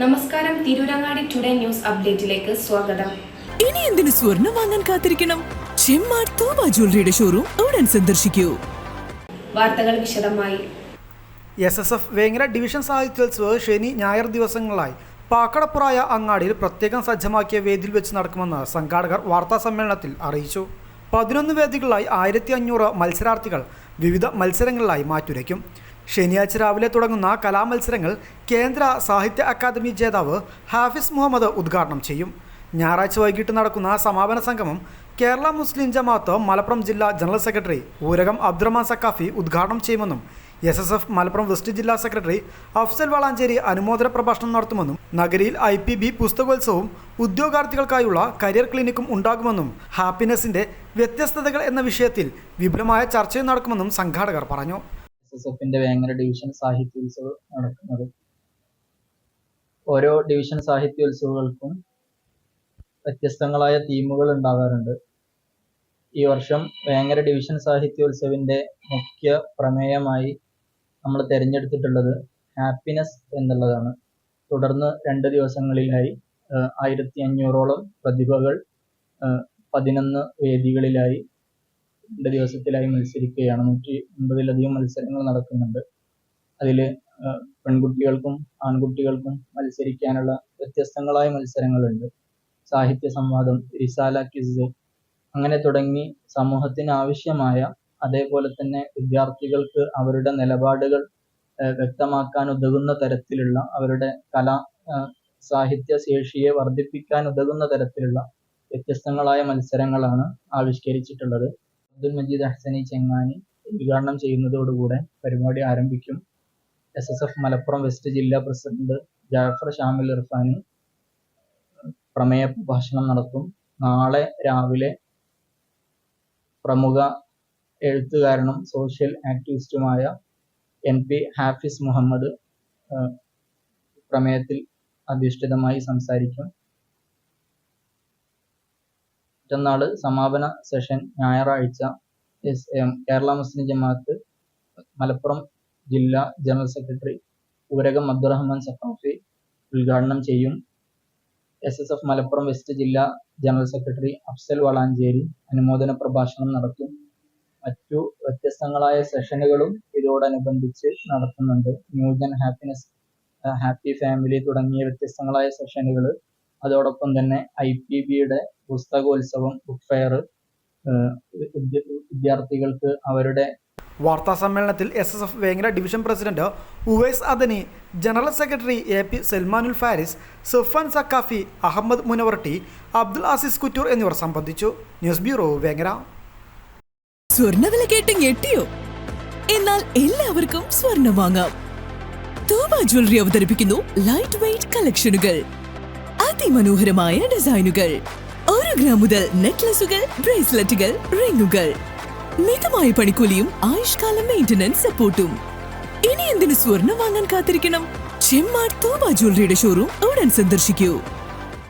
നമസ്കാരം, Tirurangadi today news അപ്ഡേറ്റിലേക്ക് സ്വാഗതം. ഇനി എന്തിനു സ്വർണം വാങ്ങാൻ കാത്തിരിക്കണം? ചെമ്മാട് തോബ ജ്വല്ലറിയുടെ ഷോറൂം ഉടൻ സന്ദർശിക്കൂ. വാർത്തകൾ വിശദമായി. SSF വേങ്ങര ഡിവിഷൻ സാഹിത്യോത്സവ് ശനി ഞായർ ദിവസങ്ങളായി പാക്കടപ്പുറായ അങ്ങാടിയിൽ പ്രത്യേകം സജ്ജമാക്കിയ വേദിയിൽ വെച്ച് നടക്കുമെന്ന് സംഘാടകർ വാർത്താസമ്മേളനത്തിൽ അറിയിച്ചു. 11 വേദികളിലായി 1500 മത്സരാർത്ഥികൾ വിവിധ മത്സരങ്ങളിലായി മാറ്റുരയ്ക്കും. ശനിയാഴ്ച രാവിലെ തുടങ്ങുന്ന കലാമത്സരങ്ങൾ കേന്ദ്ര സാഹിത്യ അക്കാദമി ജേതാവ് ഹാഫിസ് മുഹമ്മദ് ഉദ്ഘാടനം ചെയ്യും. ഞായറാഴ്ച വൈകിട്ട് നടക്കുന്ന സമാപന സംഗമം കേരള മുസ്ലിം ജമാഅത്ത് മലപ്പുറം ജില്ലാ ജനറൽ സെക്രട്ടറി ഊരകം അബ്ദുറഹ്മാൻ സക്കാഫി ഉദ്ഘാടനം ചെയ്യുമെന്നും SSF മലപ്പുറം വെസ്റ്റ് ജില്ലാ സെക്രട്ടറി അഫ്സൽ വളാഞ്ചേരി അനുമോദന പ്രഭാഷണം നടത്തുമെന്നും നഗരിയിൽ IPB പുസ്തകോത്സവവും ഉദ്യോഗാർത്ഥികൾക്കായുള്ള കരിയർ ക്ലിനിക്കും ഉണ്ടാകുമെന്നും ഹാപ്പിനെസിന്റെ വ്യത്യസ്തതകൾ എന്ന വിഷയത്തിൽ വിപുലമായ ചർച്ചയും നടക്കുമെന്നും സംഘാടകർ പറഞ്ഞു. SSFന്റെ വേങ്ങര ഡിവിഷൻ സാഹിത്യോത്സവം നടക്കുന്നത്. ഓരോ ഡിവിഷൻ സാഹിത്യോത്സവങ്ങൾക്കും വ്യത്യസ്തങ്ങളായ തീമുകൾ ഉണ്ടാകാറുണ്ട്. ഈ വർഷം വേങ്ങര ഡിവിഷൻ സാഹിത്യോത്സവിന്റെ മുഖ്യ പ്രമേയമായി നമ്മൾ തിരഞ്ഞെടുത്തിട്ടുള്ളത് ഹാപ്പിനെസ് എന്നുള്ളതാണ്. തുടർന്ന് 2 ദിവസങ്ങളിലായി 1500ഓളം പ്രതിഭകൾ 11 വേദികളിലായി 2 ദിവസത്തിലായി മത്സരിക്കുകയാണ്. 150ലധികം മത്സരങ്ങൾ നടക്കുന്നുണ്ട്. അതിൽ പെൺകുട്ടികൾക്കും ആൺകുട്ടികൾക്കും മത്സരിക്കാനുള്ള വ്യത്യസ്തങ്ങളായ മത്സരങ്ങളുണ്ട്. സാഹിത്യ സംവാദം, റിസാല ക്വിസ്, അങ്ങനെ തുടങ്ങി സമൂഹത്തിന് ആവശ്യമായ, അതേപോലെ തന്നെ വിദ്യാർത്ഥികൾക്ക് അവരുടെ നിലപാടുകൾ വ്യക്തമാക്കാൻ ഉതകുന്ന തരത്തിലുള്ള, അവരുടെ സാഹിത്യ ശേഷിയെ വർദ്ധിപ്പിക്കാൻ ഉതകുന്ന തരത്തിലുള്ള വ്യത്യസ്തങ്ങളായ മത്സരങ്ങളാണ് ആവിഷ്കരിച്ചിട്ടുള്ളത്. അബ്ദുൽ മജീദ് അഹ്സനി ചെങ്ങാനി ഉദ്ഘാടനം ചെയ്യുന്നതോടുകൂടെ പരിപാടി ആരംഭിക്കും. SSF മലപ്പുറം വെസ്റ്റ് ജില്ലാ പ്രസിഡന്റ് ജാഫർ ഷാമിൽ ഇർഫാനി പ്രമേയ പ്രഭാഷണം നടത്തും. നാളെ രാവിലെ പ്രമുഖ എഴുത്തുകാരനും സോഷ്യൽ ആക്ടിവിസ്റ്റുമായ NP ഹാഫിസ് മുഹമ്മദ് പ്രമേയത്തിൽ അധിഷ്ഠിതമായി സംസാരിക്കും. മറ്റന്നാൾ സമാപന സെഷൻ ഞായറാഴ്ച കേരള മുസ്ലിം ജമാഅത്ത് മലപ്പുറം ജില്ലാ ജനറൽ സെക്രട്ടറി ഊരകം അബ്ദുറഹ്മാൻ സഖാഫി ഉദ്ഘാടനം ചെയ്യും. SSF മലപ്പുറം വെസ്റ്റ് ജില്ലാ ജനറൽ സെക്രട്ടറി അഫ്സൽ വളാഞ്ചേരി അനുമോദന പ്രഭാഷണം നടത്തും. മറ്റു വ്യത്യസ്തങ്ങളായ സെഷനുകളും ഇതോടനുബന്ധിച്ച് നടത്തുന്നുണ്ട്. ന്യൂജൻ ഹാപ്പിനെസ്, ഹാപ്പി ഫാമിലി തുടങ്ങിയ വ്യത്യസ്തങ്ങളായ സെഷനുകൾ. അതോടൊപ്പം തന്നെ IPBയുടെ പുസ്തകോത്സവം, ബുക്ക് ഫെയർ, വിദ്യാർത്ഥികൾക്ക് അവരുടെ. വാർത്താ സമ്മേളനത്തിൽ SSF Vengara division president Uvais Adani, general secretary AP Salmanul Faris, Sufan Saqafi, Ahmed മുനവർട്ടി, അബ്ദുൽ ആസിസ് കുറ്റൂർ എന്നിവർ സംബന്ധിച്ചു. News bureau Vengara. സ്വർണ്ണവില കേട്ട് ഞെട്ടിയോ? എന്നാൽ എല്ലാവർക്കും സ്വർണ്ണം വാങ്ങാം. തോബ ജ്വല്ലറി അവതരിപ്പിക്കുന്നു ലൈറ്റ് വെയ്റ്റ് കളക്ഷനുകൾ, അതിമനോഹരമായ ഡിസൈനുകൾ. 1 ഗ്രാം മുതൽ നെക്ലസുകൾ, ബ്രേസ്ലെറ്റുകൾ, റിങ്ങുകൾ. മിതമായ പണിക്കൂലിയും ആയുഷ്കാല മെയിന്റനൻസ് സപ്പോർട്ടും. ഇനി എന്തിനു സ്വർണം വാങ്ങാൻ കാത്തിരിക്കണം? ചെമ്മാട് തോബ ജ്വല്ലറിയുടെ ഷോറൂം ഉടൻ സന്ദർശിക്കൂ.